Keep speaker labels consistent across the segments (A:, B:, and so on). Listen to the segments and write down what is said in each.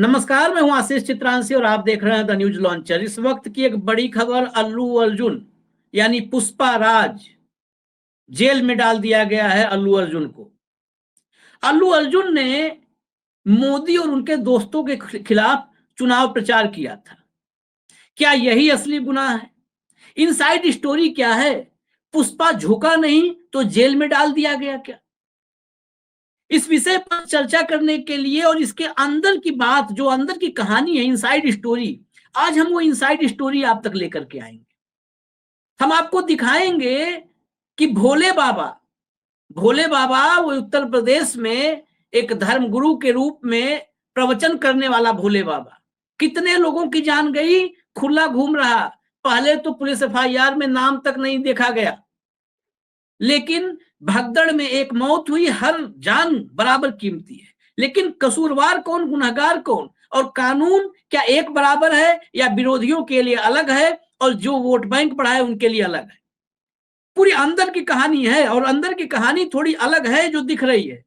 A: नमस्कार, मैं हूं आशीष चित्रांशी और आप देख रहे हैं द न्यूज लॉन्चर। इस वक्त की एक बड़ी खबर, अल्लू अर्जुन यानी पुष्पा राज जेल में डाल दिया गया है। अल्लू अर्जुन को, अल्लू अर्जुन ने मोदी और उनके दोस्तों के खिलाफ चुनाव प्रचार किया था। क्या यही असली गुनाह है? इनसाइड स्टोरी क्या है? पुष्पा झुका नहीं तो जेल में डाल दिया गया क्या? इस विषय पर चर्चा करने के लिए और इसके अंदर की बात, जो अंदर की कहानी है, इनसाइड स्टोरी, आज हम वो इनसाइड स्टोरी आप तक लेकर के आएंगे। हम आपको दिखाएंगे कि भोले बाबा वो उत्तर प्रदेश में एक धर्मगुरु के रूप में प्रवचन करने वाला भोले बाबा कितने लोगों की जान गई, खुला घूम रहा। पहले तो पुलिस एफआईआर में नाम तक नहीं देखा गया, लेकिन भगदड़ में एक मौत हुई। हर जान बराबर कीमती है, लेकिन कसूरवार कौन, गुनहगार कौन, और कानून क्या एक बराबर है या विरोधियों के लिए अलग है और जो वोट बैंक बढ़ा है उनके लिए अलग है? पूरी अंदर की कहानी है, और अंदर की कहानी थोड़ी अलग है जो दिख रही है।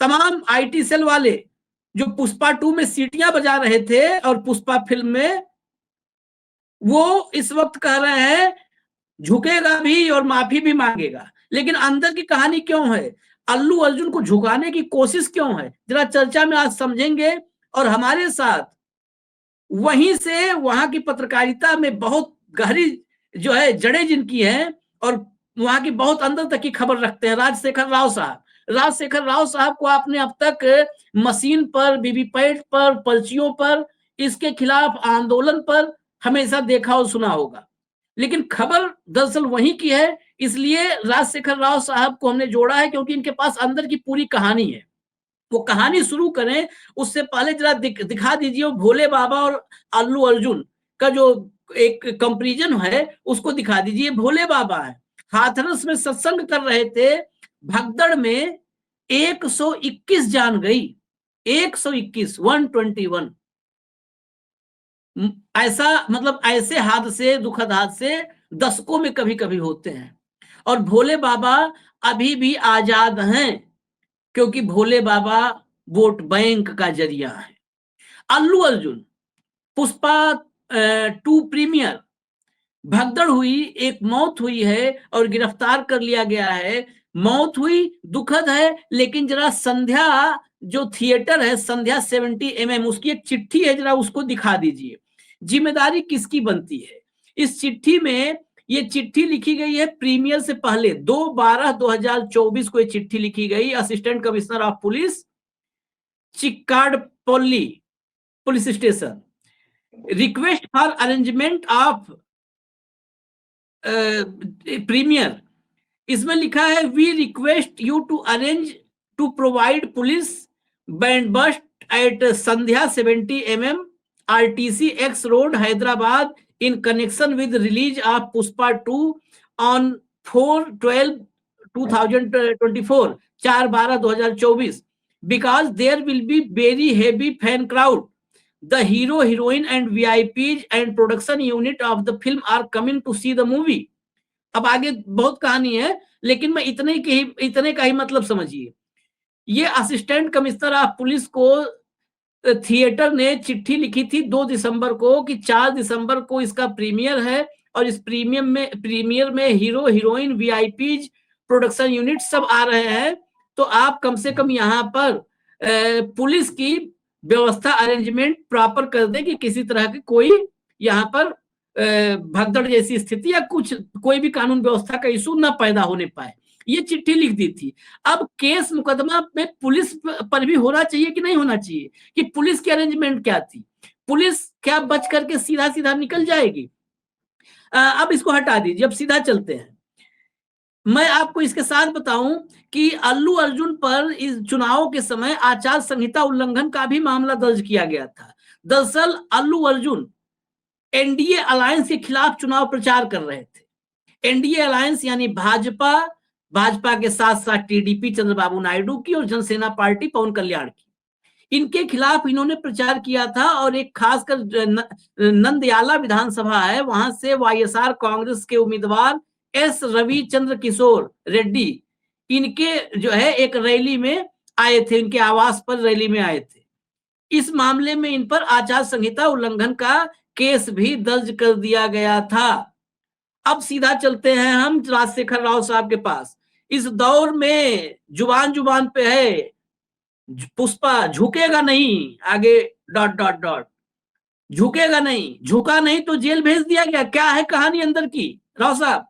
A: तमाम आईटी सेल वाले जो पुष्पा 2 में सीटियां बजा रहे थे और पुष्पा फिल्म में, वो इस वक्त कह रहे हैं झुकेगा भी और माफी भी मांगेगा। लेकिन अंदर की कहानी क्यों है? अल्लू अर्जुन को झुकाने की कोशिश क्यों है? जरा चर्चा में आज समझेंगे। और हमारे साथ वहीं से वहां की पत्रकारिता में बहुत गहरी जो है जड़ें जिनकी हैं और वहां की बहुत अंदर तक की खबर रखते हैं, राजशेखर राव साहब। राजशेखर राव साहब को आपने अब तक मशीन पर, वीवीपैट पर, पर्चियों पर, इसके खिलाफ आंदोलन पर हमेशा देखा और सुना होगा, लेकिन खबर दरअसल वहीं की है। इसलिए राजशेखर राव साहब को हमने जोड़ा है, क्योंकि इनके पास अंदर की पूरी कहानी है। वो कहानी शुरू करें उससे पहले जरा दिखा दीजिए वो भोले बाबा और अल्लू अर्जुन का जो एक कंपैरिजन है उसको दिखा दीजिए। भोले बाबा है, हाथरस में सत्संग कर रहे थे, भगदड़ में 121 जान गई। 121, 121। ऐसा मतलब ऐसे हादसे, दुखद हादसे दशकों में कभी कभी होते हैं। और भोले बाबा अभी भी आजाद हैं, क्योंकि भोले बाबा वोट बैंक का जरिया है। अल्लू अर्जुन, पुष्पा 2 प्रीमियर, भगदड़ हुई, एक मौत हुई है और गिरफ्तार कर लिया गया है। मौत हुई, दुखद है, लेकिन जरा संध्या जो थिएटर है, संध्या 70 उसकी एक चिट्ठी है, जरा उसको दिखा दीजिए। जिम्मेदारी किसकी बनती है इस चिट्ठी में? ये चिट्ठी लिखी गई है प्रीमियर से पहले 2/12/2024 को ये चिट्ठी लिखी गई। Assistant commissioner of police, Chikkadpally police station, request for arrangement of premiere. इसमें लिखा है, we request you to arrange to provide police bandobast at Sandhya 70 RTC X road Hyderabad in connection with release of Pushpa 2 on 4/12/2024, 4/12/2024, because there will be very heavy fan crowd. The hero, heroine and VIPs and production unit of the film are coming to see the movie. अब आगे बहुत कहानी है, लेकिन मैं इतने का ही मतलब समझिए। ये असिस्टेंट कमिश्नर ऑफ पुलिस को थिएटर ने चिट्ठी लिखी थी 2 दिसंबर को कि 4 दिसंबर को इसका प्रीमियर है, और इस प्रीमियर में hero, heroine, VIPs, production unit सब आ रहे हैं, तो आप कम से कम यहाँ पर पुलिस की व्यवस्था, अरेंजमेंट प्रॉपर कर दें कि किसी तरह की कोई यहाँ पर भगदड़ जैसी स्थिति या कुछ कोई भी कानून व्यवस्था का इशू ना पैदा होने पाए। ये चिट्ठी लिख दी थी। अब केस मुकदमा में पुलिस पर भी होना चाहिए कि नहीं होना चाहिए, कि पुलिस की अरेंजमेंट क्या थी? पुलिस क्या बच करके सीधा सीधा निकल जाएगी? अब इसको हटा दीजिए, अब सीधा चलते हैं। मैं आपको इसके साथ बताऊं कि अल्लू अर्जुन पर इस चुनाव के समय आचार संहिता उल्लंघन का भी मामला दर्ज किया गया था। दरअसल अल्लू अर्जुन एनडीए अलायंस के खिलाफ चुनाव प्रचार कर रहे थे। एनडीए अलायंस यानी भाजपा के साथ साथ टीडीपी चंद्रबाबू नायडू की और जनसेना पार्टी पवन कल्याण की, इनके खिलाफ इन्होंने प्रचार किया था। और एक खासकर नंदयाला विधानसभा है, वहां से वाईएसआर कांग्रेस के उम्मीदवार एस रविचंद्र किशोर रेड्डी, इनके जो है एक रैली में आए थे, इनके आवास पर रैली में आए थे। इस मामले में इन पर आचार संहिता उल्लंघन का केस भी दर्ज कर दिया गया था। अब सीधा चलते हैं हम राजशेखर राव साहब के पास। इस दौर में जुबान जुबान पे है, पुष्पा झुकेगा नहीं, आगे डॉट डॉट डॉट, झुकेगा नहीं, झुका नहीं तो जेल भेज दिया गया। क्या है कहानी अंदर की, राव साहब?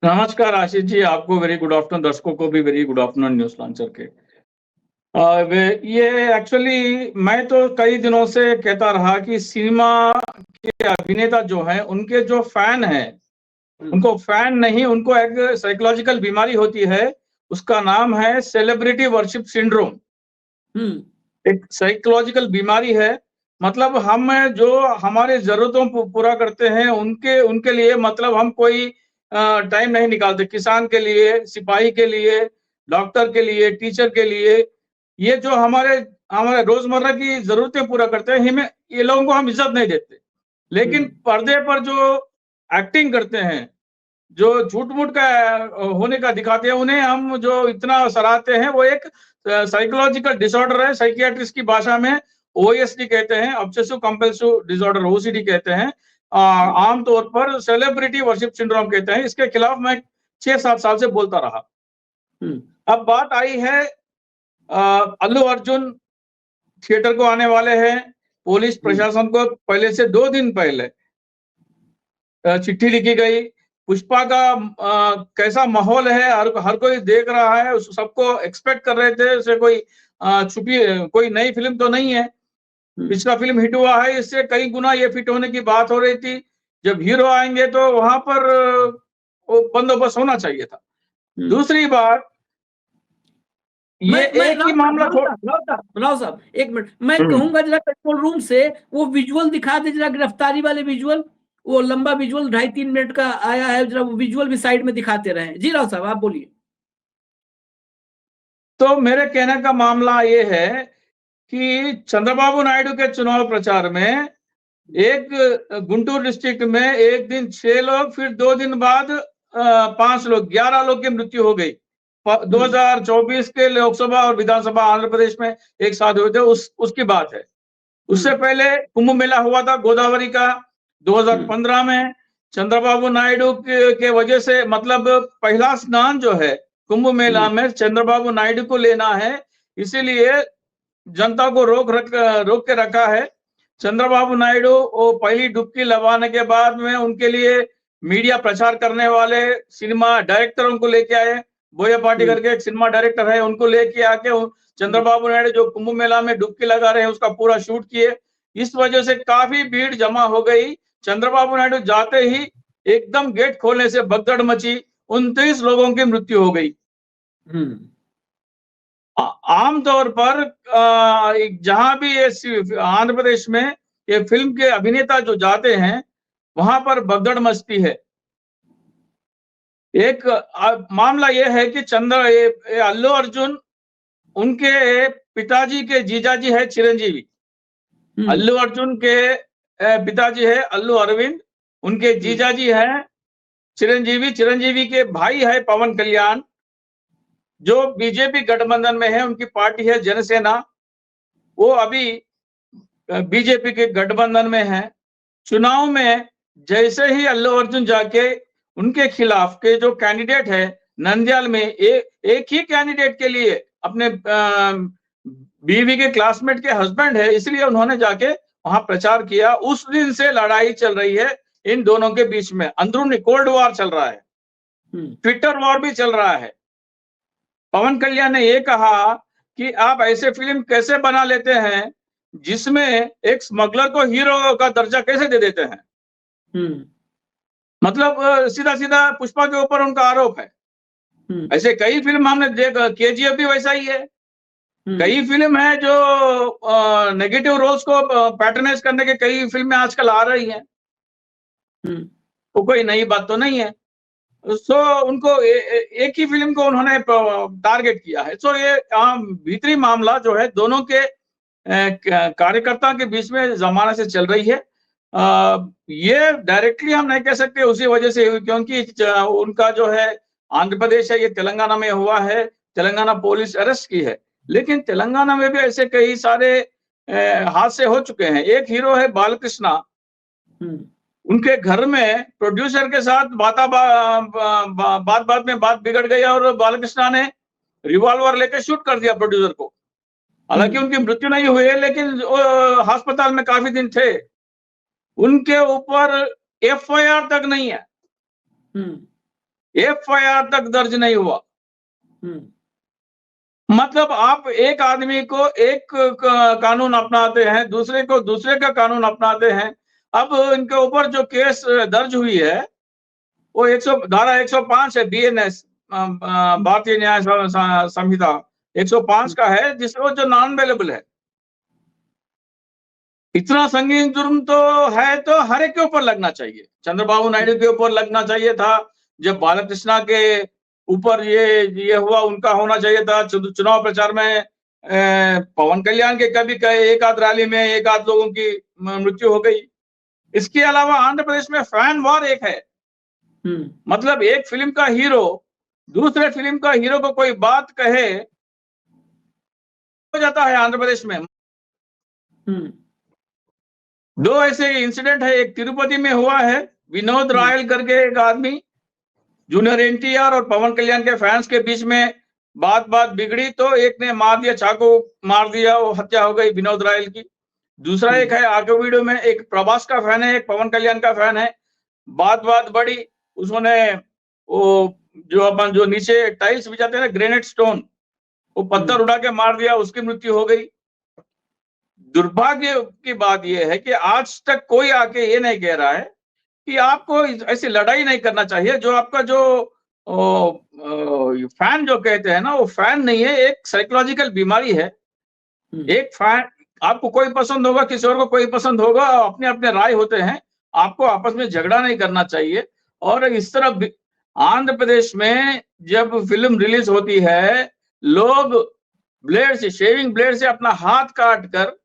B: नमस्कार आशीष जी, आपको वेरी गुड आफ्टरनून, दर्शकों को भी very good afternoon news launcher के। ये एक्चुअली मैं तो कई दिनों से कहता रहा कि सिनेमा के अभिनेता जो हैं उनके जो फैन हैं, उनको फैन नहीं, उनको एक साइकोलॉजिकल बीमारी होती है, उसका नाम है सेलिब्रिटी वर्शिप सिंड्रोम। एक साइकोलॉजिकल बीमारी है। मतलब हम जो हमारे जरूरतों को पूरा करते हैं उनके लिए मतलब हम कोई टाइम नहीं निकालते। किसान के लिए, सिपाही के लिए, डॉक्टर के लिए, टीचर के लिए, ये जो हमारे रोजमर्रा की जरूरतें पूरा करते हैं, हमें ये लोगों को हम इज्जत नहीं देते। लेकिन पर्दे पर जो एक्टिंग करते हैं, जो झूठ मूठ का होने का दिखाते हैं, उन्हें हम जो इतना सराहते हैं, वो एक साइकोलॉजिकल डिसऑर्डर है। साइकियाट्रिस्ट की भाषा में ओएसडी कहते हैं, ऑब्सेसिव कंपल्सिव डिसऑर्डर, ओसीडी कहते हैं। आमतौर पर सेलिब्रिटी वर्शिप सिंड्रोम कहते हैं। इसके खिलाफ मैं 6-7 साल से बोलता रहा। अब बात आई है अल्लू अर्जुन थिएटर को आने वाले हैं। पुलिस प्रशासन को पहले से 2 दिन पहले चिट्ठी लिखी गई। पुष्पा का कैसा माहौल है, हर कोई देख रहा है, सबको एक्सपेक्ट कर रहे थे उसे कोई छुपी कोई नई फिल्म तो नहीं है। पिछला फिल्म हिट हुआ है, इससे कई गुना ये फिट होने की बात हो रही थी। जब हीरो आएंगे तो वहां पर वो बंदोबस्त होना चाहिए था। दूसरी बात, ये एक ही मामला।
A: राव साहब एक मिनट, मैं कहूंगा जरा कंट्रोल रूम से वो विजुअल दिखा दे, जरा गिरफ्तारी वाले विजुअल, वो लंबा विजुअल 2.5-3 मिनट का आया है, जरा वो विजुअल भी साइड में दिखाते रहे। जी राव साहब आप बोलिए।
B: तो मेरे कहने का मामला ये है कि चंद्रबाबू नायडू के चुनाव प्रचार में एक गुंटूर डिस्ट्रिक्ट में एक दिन 6 लोग, फिर 2 दिन बाद 5 लोग, 11 लोग की मृत्यु हो गई। 2024 के लोकसभा और विधानसभा आंध्र प्रदेश में एक साथ हुए थे, उसकी बात है। उससे पहले कुंभ मेला हुआ था गोदावरी का 2015 में। चंद्रबाबू नायडू के वजह से, मतलब पहला स्नान जो है कुंभ मेला में चंद्रबाबू नायडू को लेना है, इसीलिए जनता को रोक के रखा है। चंद्रबाबू नायडू वो पहली डुबकी लगाने के बाद में उनके लिए मीडिया प्रचार करने वाले सिनेमा डायरेक्टरों को लेके आए। बोयापाटी करके एक सिनेमा डायरेक्टर है, उनको लेके आके चंद्रबाबू नायडू जो कुंभ मेला में डुबकी लगा रहे हैं उसका पूरा शूट किए। इस वजह से काफी भीड़ जमा हो गई। चंद्रबाबू नायडू जाते ही एकदम गेट खोलने से भगदड़ मची, 29 लोगों की मृत्यु हो गई। आमतौर पर जहां भी ये आंध्र प्रदेश में ये फिल्म के अभिनेता जो जाते हैं वहां पर भगदड़ मचती है। एक मामला यह है कि अल्लू अर्जुन, उनके पिताजी के जीजाजी है चिरंजीवी। अल्लू अर्जुन के पिताजी है अल्लू अरविंद, उनके जीजाजी हैं चिरंजीवी। चिरंजीवी के भाई है पवन कल्याण, जो बीजेपी गठबंधन में है, उनकी पार्टी है जनसेना, वो अभी बीजेपी के गठबंधन में है। चुनाव में जैसे ही अल्लू अर्जुन जाके उनके खिलाफ के जो कैंडिडेट है नंदयाल में, एक ही कैंडिडेट के लिए, अपने बीवी के क्लासमेट के हस्बैंड है, इसलिए उन्होंने जाके वहां प्रचार किया। उस दिन से लड़ाई चल रही है इन दोनों के बीच में, अंदरूनी कोल्ड वॉर चल रहा है, ट्विटर वॉर भी चल रहा है। पवन कल्याण ने यह कहा कि आप ऐसे फिल्म कैसे बना लेते हैं जिसमें एक स्मगलर को हीरो का दर्जा कैसे दे देते हैं। मतलब सीधा सीधा पुष्पा के ऊपर उनका आरोप है। ऐसे कई फिल्म हमने देखा, केजीएफ भी वैसा ही है। कई फिल्म है जो नेगेटिव रोल्स को पैटर्नाइज करने के कई फिल्में आजकल आ रही हैं। वो कोई नई बात तो नहीं है। सो उनको एक ही फिल्म को उन्होंने टारगेट किया है। सो ये भीतरी मामला जो है दोनों के कार्यकर्ताओं के बीच में जमाने से चल रही है। ये डायरेक्टली हम नहीं कह सकते उसी वजह से हुई, क्योंकि उनका जो है आंध्र प्रदेश है, ये तेलंगाना में हुआ है। तेलंगाना पुलिस अरेस्ट की है, लेकिन तेलंगाना में भी ऐसे कई सारे हादसे हो चुके हैं। एक हीरो है बालकृष्णा, उनके घर में प्रोड्यूसर के साथ बात में बात बिगड़ गई और बालकृष्णा ने रिवॉल्वर लेकर शूट कर दिया प्रोड्यूसर को। हालांकि उनकी मृत्यु नहीं हुई है, लेकिन वो अस्पताल में काफी दिन थे। उनके ऊपर एफआईआर तक नहीं है, एफआईआर तक दर्ज नहीं हुआ। मतलब आप एक आदमी को एक कानून अपनाते हैं, दूसरे को दूसरे का कानून अपनाते हैं। अब इनके ऊपर जो केस दर्ज हुई है वो धारा 105 है, बीएनएस, भारतीय न्याय संहिता 105 का है, जिसमें जो नॉन अवेलेबल है। इतना संगीन जुर्म तो है, तो हर एक के ऊपर लगना चाहिए। चंद्रबाबू नायडू के ऊपर लगना चाहिए था। जब बालकृष्णा के ऊपर ये हुआ, उनका होना चाहिए था। चुनाव प्रचार में पवन कल्याण के कभी एक आध रैली में एक आध लोगों की मृत्यु हो गई। इसके अलावा आंध्र प्रदेश में फैन वॉर एक है। मतलब एक फिल्म का हीरो दूसरे फिल्म का हीरो को कोई बात कहे हो जाता है आंध्र प्रदेश में। दो ऐसे इंसिडेंट है, एक तिरुपति में हुआ है, विनोद रायल करके एक आदमी, जूनियर एनटीआर और पवन कल्याण के फैंस के बीच में बात बिगड़ी तो एक ने मार दिया, चाकू मार दिया, वो हत्या हो गई विनोद रायल की। दूसरा एक है आगे वीडियो में, एक प्रभास का फैन है, एक पवन कल्याण का फैन है, बात बड़ी, उसने वो जो नीचे टाइल्स बिछाते हैं ना, ग्रेनाइट स्टोन, वो पत्थर उड़ा के मार दिया, उसकी मृत्यु हो गई। दुर्भाग्य की बात यह है कि आज तक कोई आके ये नहीं कह रहा है कि आपको ऐसी लड़ाई नहीं करना चाहिए। जो आपका जो फैन जो कहते हैं ना, वो फैन नहीं है, एक साइकोलॉजिकल बीमारी है। एक फैन, आपको कोई पसंद होगा, किसी और को कोई पसंद होगा, अपने अपने राय होते हैं, आपको आपस में झगड़ा नहीं करना चाहिए। और इस तरह आंध्र प्रदेश में जब फिल्म रिलीज होती है, लोग ब्लेड से, शेविंग ब्लेड से अपना हाथ काट कर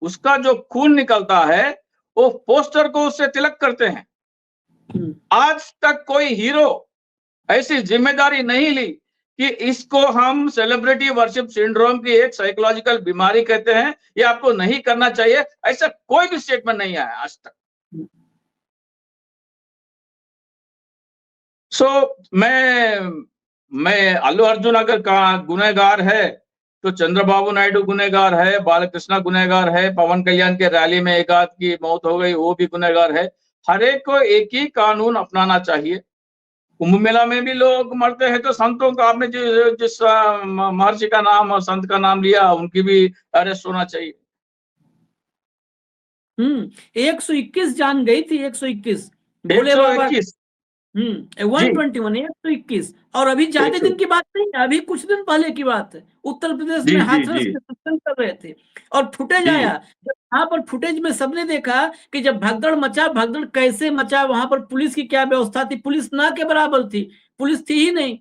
B: उसका जो खून निकलता है वो पोस्टर को उससे तिलक करते हैं। आज तक कोई हीरो ऐसी जिम्मेदारी नहीं ली कि इसको हम सेलिब्रिटी वर्शिप सिंड्रोम की एक साइकोलॉजिकल बीमारी कहते हैं, ये आपको नहीं करना चाहिए। ऐसा कोई भी स्टेटमेंट नहीं आया आज तक। मैं अल्लू अर्जुन अगर गुनहगार है तो चंद्रबाबू नायडू गुनहगार है, बालकृष्णा गुनहगार है, पवन कल्याण के रैली में एक आध की मौत हो गई वो भी गुनहगार है। हर एक को एक ही कानून अपनाना चाहिए। कुंभ मेला में भी लोग मरते हैं तो संतों का, आपने जिस महर्षि का नाम और संत का नाम लिया, उनकी भी अरेस्ट होना चाहिए।
A: 121 जान गई थी, 121 भोले बाबा, 121 121। और अभी ज्यादा दिन की बात नहीं है, अभी कुछ दिन पहले की बात है। उत्तर प्रदेश में हाथरस में सत्संग कर रहे थे और फुटेज आया। जब वहां पर फुटेज में सबने देखा कि जब भगदड़ मचा, भगदड़ कैसे मचा, वहां पर पुलिस की क्या व्यवस्था थी, पुलिस ना के बराबर थी, पुलिस थी ही नहीं।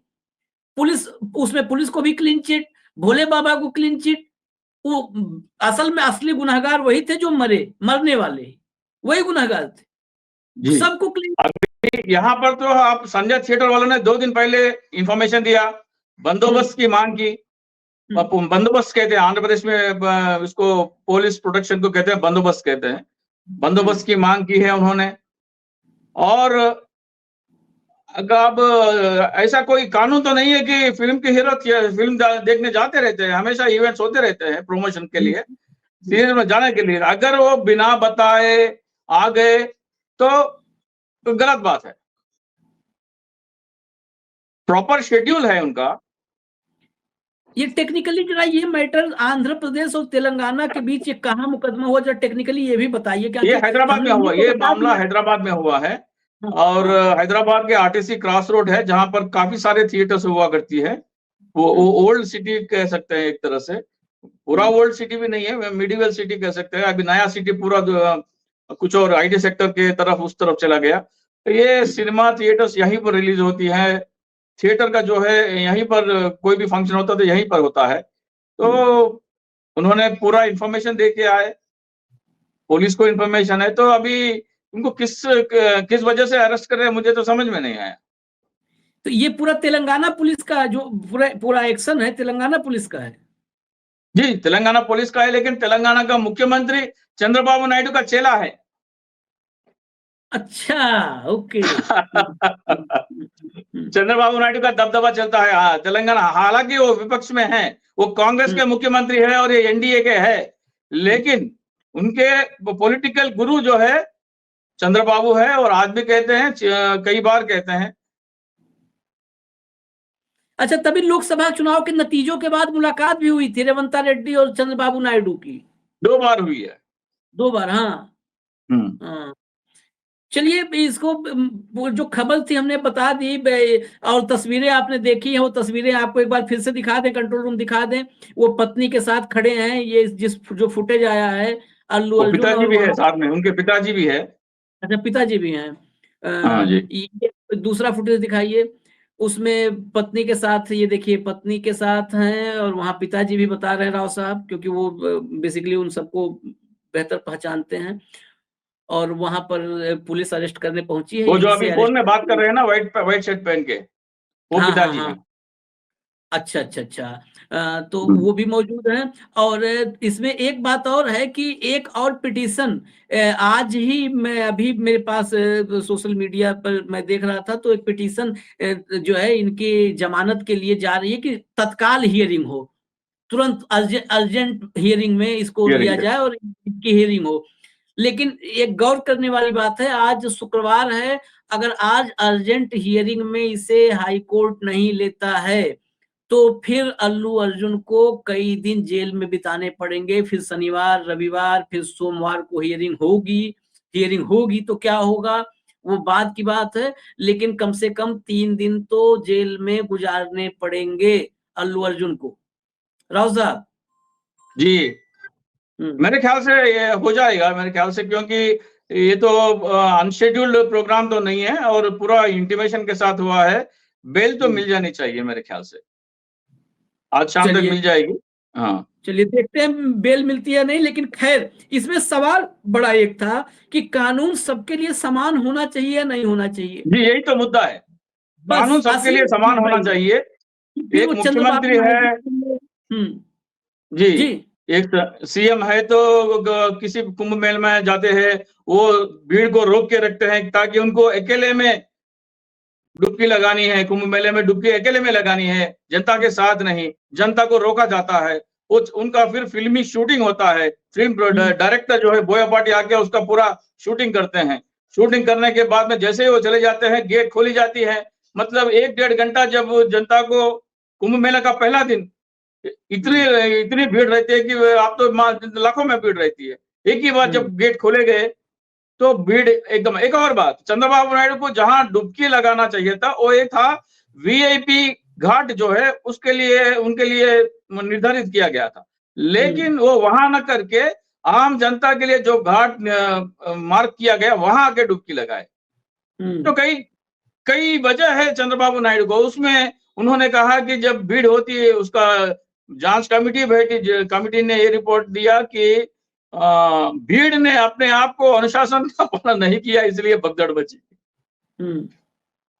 A: पुलिस, उसमें पुलिस को भी क्लीन चिट, भोले बाबा को क्लीन चिट। वो असल में असली गुनहगार वही थे जो मरने वाले वही गुनहगार थे, सबको क्लीन।
B: यहाँ पर तो आप संजय थिएटर वालों ने 2 दिन पहले इंफॉर्मेशन दिया, बंदोबस्त की मांग की। बंदोबस्त कहते हैं आंध्र प्रदेश में, इसको पुलिस प्रोटेक्शन को कहते हैं, बंदोबस्त कहते हैं। बंदोबस्त की मांग की है उन्होंने। और अब ऐसा कोई कानून तो नहीं है कि फिल्म के हीरो फिल्म देखने जाते रहते हैं, हमेशा इवेंट्स होते रहते हैं प्रमोशन के लिए, सीरीज में जाने के लिए। अगर वो बिना बताए आ गए तो गलत बात है। प्रॉपर शेड्यूल है उनका।
A: ये टेक्निकली जरा ये मैटर आंध्र प्रदेश और तेलंगाना के बीच ये कहाँ मुकदमा हुआ, जरा टेक्निकली ये भी बताइए।
B: ये हैदराबाद में हुआ, ये मामला हैदराबाद में हुआ है। और हैदराबाद के आरटीसी क्रॉस रोड है, जहां पर काफी सारे थिएटर्स हुआ करती है। वो ओल्ड सिटी कह सकते हैं एक तरह से, पूरा ओल्ड सिटी भी नहीं है, मिडिवल सिटी कह सकते हैं। अभी नया सिटी पूरा कुछ और आईटी सेक्टर के तरफ, उस तरफ चला गया। तो ये सिनेमा थिएटर्स यहीं पर रिलीज होती है। थिएटर का जो है यहीं पर, कोई भी फंक्शन होता है तो यहीं पर होता है। तो उन्होंने पूरा इंफॉर्मेशन दे के आए, पुलिस को इंफॉर्मेशन है, तो अभी उनको किस वजह से अरेस्ट कर रहे हैं मुझे तो समझ में नहीं आया।
A: तो ये पूरा तेलंगाना पुलिस का जो पूरा एक्शन है, तेलंगाना पुलिस का है।
B: जी, तेलंगाना पुलिस का है, लेकिन तेलंगाना का मुख्यमंत्री चंद्रबाबू नायडू का चेला है।
A: अच्छा, ओके।
B: चंद्रबाबू नायडू का दबदबा चलता है तेलंगाना, हालांकि वो विपक्ष में है, वो कांग्रेस के मुख्यमंत्री है और ये एनडीए के है, लेकिन उनके पॉलिटिकल गुरु जो है चंद्रबाबू है, और आज भी कहते हैं, कई बार कहते हैं।
A: अच्छा, तभी लोकसभा चुनाव के नतीजों के बाद मुलाकात भी हुई थी रेवंता रेड्डी और चंद्रबाबू नायडू की।
B: 2 बार हुई है।
A: 2 बार, हाँ। हाँ। चलिए, इसको वो जो खबर थी हमने बता दी, और तस्वीरें आपने देखी हैं, वो तस्वीरें आपको एक बार फिर से दिखा दें, कंट्रोल रूम दिखा दें। वो पत्नी के साथ खड़े हैं, ये जिस जो फुटेज आया है अल्लू
B: वो
A: अर्जुन,
B: पिताजी
A: और
B: भी है साथ में, उनके पिताजी भी है।
A: अच्छा, पिताजी भी हैं।
B: हाँ जी।
A: ये दूसरा फुटेज दिखाइए, उसमें पत्नी के साथ, ये देखिए पत्नी के साथ हैं, और वहां पिताजी भी बता रहे हैं राव साहब, क्योंकि वो बेसिकली उन सबको बेहतर पहचानते हैं। और वहां पर पुलिस अरेस्ट करने पहुंची है,
B: वो जो
A: यहीं
B: अभी
A: से
B: फोन
A: अरेस्ट।
B: में बात कर रहे हैं ना, व्हाइट शर्ट पहन के, वो
A: हाँ, हाँ,
B: पिताजी
A: हाँ।
B: हैं।
A: अच्छा, अच्छा, अच्छा। तो वो भी मौजूद हैं। और इसमें एक बात और है कि एक और पिटीशन आज ही मैं अभी मेरे पास सोशल मीडिया पर मैं देख रहा था, तो एक पिटीशन जो है इनकी जमानत के लिए जा रही है कि तत्काल हियरिंग हो, तुरंत अर्जेंट हियरिंग में इसको लिया
B: हियरिंग है।
A: जाए और इनकी हियरिंग हो। लेकिन एक गौर करने वाली बात है, आज शुक्रवार है, अगर आज अर्जेंट हियरिंग में इसे हाई कोर्ट नहीं लेता है, तो फिर अल्लू अर्जुन को कई दिन जेल में बिताने पड़ेंगे। फिर शनिवार, रविवार, फिर सोमवार को हियरिंग होगी। हियरिंग होगी तो क्या होगा, वो बाद की बात है, लेकिन कम से कम 3 दिन तो जेल में गुजारने पड़ेंगे अल्लू अर्जुन को। राव साहब।
B: जी,
A: हम्म।
B: मेरे ख्याल से ये हो जाएगा, मेरे ख्याल से, क्योंकि ये तो अनशेड्यूल्ड प्रोग्राम तो नहीं है, और पूरा इंटीमेशन के साथ हुआ है। बेल तो मिल जानी चाहिए मेरे ख्याल से, आज शाम तक
A: चलिए,
B: मिल जाएगी। हाँ
A: चलिए देखते हैं बेल मिलती है नहीं, लेकिन खैर, इसमें सवाल बड़ा एक था कि कानून सबके लिए समान होना चाहिए या नहीं होना चाहिए।
B: जी, यही तो मुद्दा है, कानून
A: बस
B: सबके
A: असली
B: लिए समान होना
A: भाई,
B: चाहिए।
A: फिर
B: एक
A: वो चंद्रबाबू
B: मुख्यमंत्री है,
A: नायडू के लिए।
B: जी,
A: जी।
B: एक सीएम है, तो किसी कुंभ मेल में जाते हैं, वो भीड़ को रोक के रखते हैं ताकि उनको अकेले में डुबकी लगानी है, कुंभ मेले में डुबकी अकेले में लगानी है, जनता के साथ नहीं, जनता को रोका जाता है। उनका फिर फिल्मी शूटिंग होता है, फिल्म डायरेक्टर जो है बोयापाटी आके उसका पूरा शूटिंग करते हैं। शूटिंग करने के बाद में जैसे ही वो चले जाते हैं, गेट खोली जाती है, मतलब 1-1.5 घंटा जब जनता को, कुंभ मेला का पहला दिन इतनी इतनी भीड़ रहती है कि आप तो लाखों में भीड़ रहती है। एक ही बार जब गेट खोले गए तो भीड़ एकदम। एक और बात, चंद्रबाबू नायडू को जहां डुबकी लगाना चाहिए था, वो एक था वीआईपी घाट जो है, उसके लिए, उनके लिए निर्धारित किया गया था, लेकिन वो वहां न करके आम जनता के लिए जो घाट मार्क किया गया, वहां आके डुबकी लगाए। तो कई कई वजह है चंद्रबाबू नायडू को, उसमें उन्होंने कहा कि जब भीड़ होती है, उसका जांच कमेटी बैठी, कमेटी ने ये रिपोर्ट दिया कि भीड़ ने अपने आप को अनुशासन का पालन नहीं किया, इसलिए भगदड़ मची।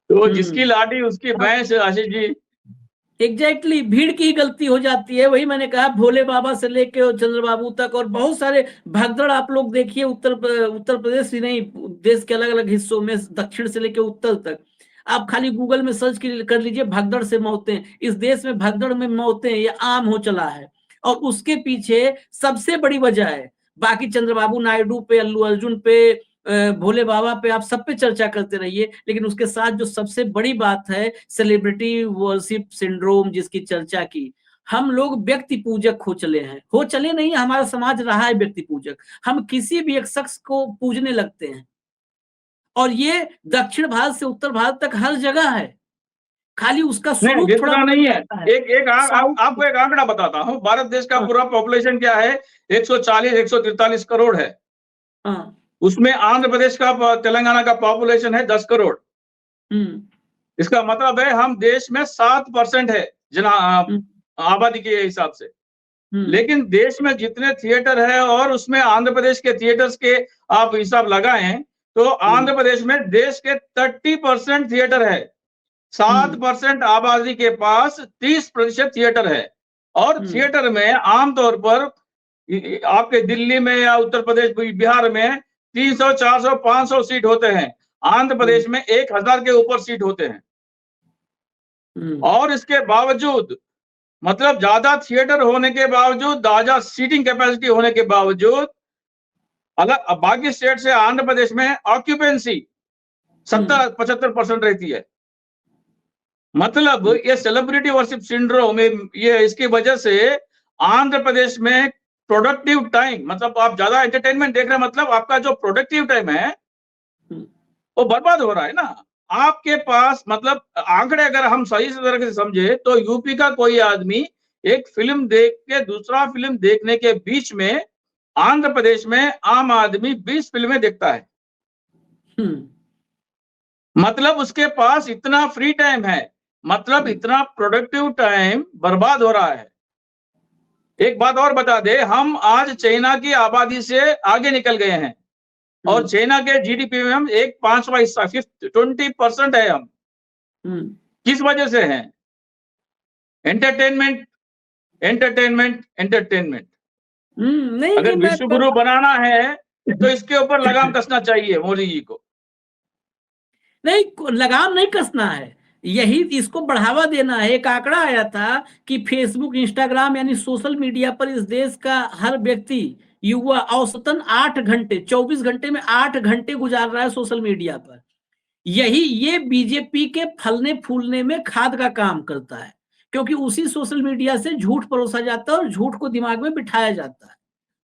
B: तो जिसकी लाठी उसकी भैंस, आशीष जी।
A: एग्जैक्टली, भीड़ की ही गलती हो जाती है। वही मैंने कहा, भोले बाबा से लेके और चंद्रबाबू तक, और बहुत सारे भगदड़ आप लोग देखिए, उत्तर प्रदेश ही नहीं, देश के अलग अलग हिस्सों में, दक्षिण से लेके उत्तर तक, आप खाली गूगल में सर्च कर लीजिए, भगदड़ से मौतें। इस देश में भगदड़ में मौतें ये आम हो चला है, और उसके पीछे सबसे बड़ी वजह है, बाकी चंद्रबाबू नायडू पे, अल्लू अर्जुन पे, भोले बाबा पे, आप सब पे चर्चा करते रहिए, लेकिन उसके साथ जो सबसे बड़ी बात है, सेलिब्रिटी वर्शिप सिंड्रोम जिसकी चर्चा की, हम लोग व्यक्ति पूजक हो चले नहीं, हमारा समाज रहा है व्यक्ति पूजक। हम किसी भी एक शख्स को पूजने लगते हैं, और ये दक्षिण भारत से उत्तर भारत तक हर जगह है, खाली उसका
B: नहीं,
A: स्वरूप थोड़ा
B: जितना
A: बदल
B: नहीं है।
A: जाता है।
B: आपको एक आंकड़ा बताता हूँ, भारत देश का
A: हाँ,
B: पूरा पॉपुलेशन क्या है, 140-143 करोड़ है।
A: हाँ।
B: उसमें आंध्र प्रदेश का, तेलंगाना का पॉपुलेशन है 10 करोड़। इसका मतलब है हम देश में 7% है जना आबादी के हिसाब से। लेकिन देश में जितने थिएटर है, और उसमें आंध्र प्रदेश के थिएटर्स के आप हिसाब लगाएं, तो आंध्र प्रदेश में देश के 30% थिएटर है। 7% आबादी के पास 30% थिएटर है। और थिएटर में आमतौर पर आपके दिल्ली में या उत्तर प्रदेश बिहार में 300, 400, 500 सीट होते हैं। आंध्र प्रदेश में 1000 के ऊपर सीट होते हैं। और इसके बावजूद मतलब ज्यादा थिएटर होने के बावजूद, ज्यादा सीटिंग कैपेसिटी होने के बावजूद अलग बाकी स्टेट से आंध्र प्रदेश में ऑक्यूपेंसी 70-75% रहती है। मतलब ये सेलिब्रिटी वर्शिप सिंड्रोम, ये इसकी वजह से आंध्र प्रदेश में प्रोडक्टिव टाइम, मतलब आप ज्यादा एंटरटेनमेंट देख रहे हैं, मतलब आपका जो प्रोडक्टिव टाइम है वो बर्बाद हो रहा है ना। आपके पास मतलब आंकड़े अगर हम सही से तरह से समझे तो यूपी का कोई आदमी एक फिल्म देख के दूसरा फिल्म देखने के बीच में आंध्र प्रदेश में आम आदमी 20 फिल्में देखता है। मतलब उसके पास इतना फ्री टाइम है, मतलब इतना प्रोडक्टिव टाइम बर्बाद हो रहा है। एक बात और बता दे, हम आज चाइना की आबादी से आगे निकल गए हैं और चाइना के जीडीपी में हम 5वां हिस्सा 20% है हम। किस वजह से है? Entertainment, entertainment, entertainment. अगर विश्व गुरु बनाना है तो इसके ऊपर लगाम कसना चाहिए मोदी जी को।
A: नहीं, लगाम नहीं कसना है, यही इसको बढ़ावा देना है। एक आंकड़ा आया था कि फेसबुक, इंस्टाग्राम यानी सोशल मीडिया पर इस देश का हर व्यक्ति युवा औसतन 8 घंटे, 24 घंटे में 8 घंटे गुजार रहा है सोशल मीडिया पर। ये बीजेपी के फलने फूलने में खाद का काम करता है, क्योंकि उसी सोशल मीडिया से झूठ परोसा जाता है और झूठ को दिमाग में बिठाया जाता है।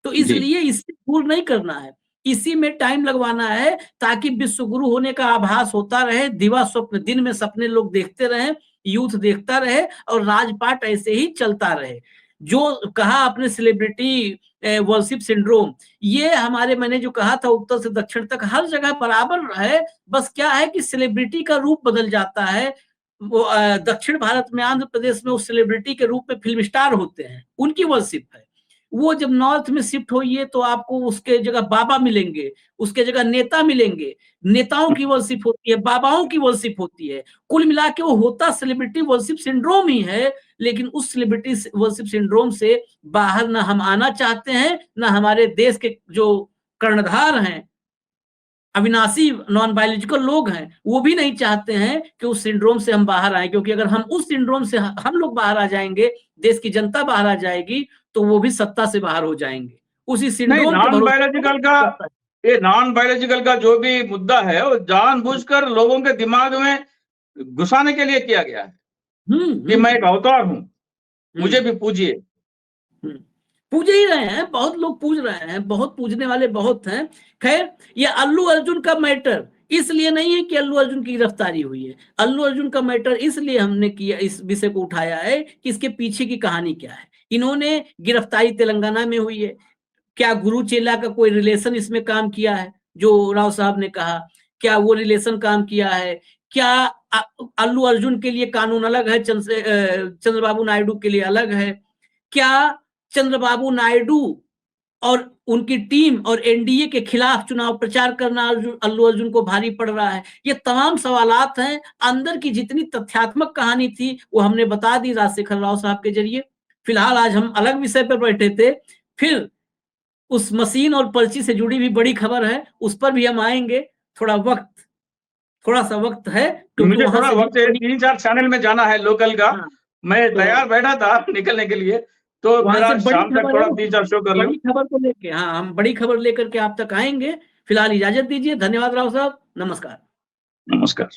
A: तो इसलिए इससे दूर नहीं करना है, इसी में टाइम लगवाना है ताकि विश्व गुरु होने का आभास होता रहे, दिवा स्वप्न, दिन में सपने लोग देखते रहे, यूथ देखता रहे और राजपाट ऐसे ही चलता रहे। जो कहा आपने सेलिब्रिटी वर्शिप सिंड्रोम, ये हमारे, मैंने जो कहा था उत्तर से दक्षिण तक हर जगह बराबर है। बस क्या है कि सेलिब्रिटी का रूप बदल जाता है। वो दक्षिण भारत में, आंध्र प्रदेश में उस सेलिब्रिटी के रूप में फिल्म स्टार होते हैं, उनकी वर्शिप है। वो जब नॉर्थ में शिफ्ट होइए तो आपको उसके जगह बाबा मिलेंगे, उसके जगह नेता मिलेंगे। नेताओं की वर्शिप होती है, बाबाओं की वर्शिप होती है। कुल मिला के वो होता सेलिब्रिटी वर्शिप सिंड्रोम ही है। लेकिन उस सेलिब्रिटी वर्शिप सिंड्रोम से बाहर ना हम आना चाहते हैं, ना हमारे देश के जो कर्णधार हैं, अविनाशी नॉन बायोलॉजिकल लोग हैं, वो भी नहीं चाहते हैं कि उस सिंड्रोम से हम बाहर आए। क्योंकि अगर हम उस सिंड्रोम से हम लोग बाहर आ जाएंगे, देश की जनता बाहर आ जाएगी, तो वो भी सत्ता से बाहर हो जाएंगे। उसी सिंड्रोम
B: नॉन बायोलॉजिकल का, ये नॉन बायोलॉजिकल का जो भी मुद्दा है वो जानबूझकर लोगों के दिमाग में घुसाने के लिए किया गया है कि मैं एक अवतार हूं, मुझे भी पूजिए।
A: पूज ही रहे हैं, बहुत लोग पूज रहे हैं, बहुत पूजने वाले बहुत हैं। खैर, ये अल्लू अर्जुन का मैटर इसलिए नहीं है कि अल्लू अर्जुन की गिरफ्तारी हुई है। अल्लू अर्जुन का मैटर इसलिए हमने किया, इस विषय को उठाया है कि इसके पीछे की कहानी क्या है। इन्होंने, गिरफ्तारी तेलंगाना में हुई है, क्या गुरु चेला का कोई रिलेशन इसमें काम किया है? जो राव साहब ने कहा, क्या वो रिलेशन काम किया है? क्या अल्लू अर्जुन के लिए कानून अलग है, चंद्रबाबू नायडू के लिए अलग है? क्या चंद्रबाबू नायडू और उनकी टीम और एनडीए के खिलाफ चुनाव प्रचार करना अल्लू अर्जुन को भारी पड़ रहा है? ये तमाम सवालात हैं। अंदर की जितनी तथ्यात्मक कहानी थी वो हमने बता दी राजशेखर राव साहब के जरिए। फिलहाल आज हम अलग विषय पर बैठे थे, फिर उस मशीन और पर्ची से जुड़ी भी बड़ी खबर है, उस पर भी हम आएंगे। थोड़ा सा वक्त है,
B: मुझे थोड़ा वक्त है, 3-4 चैनल में जाना है लोकल का। मैं तैयार बैठा था निकलने के लिए, तो मेरा शाम तक थोड़ा 3-4 शो कर लो।
A: बड़ी खबर को लेके, हाँ, हम बड़ी खबर लेकर के आप तक आएंगे। फिलहाल इजाजत दीजिए। धन्यवाद राव साहब, नमस्कार।
B: नमस्कार।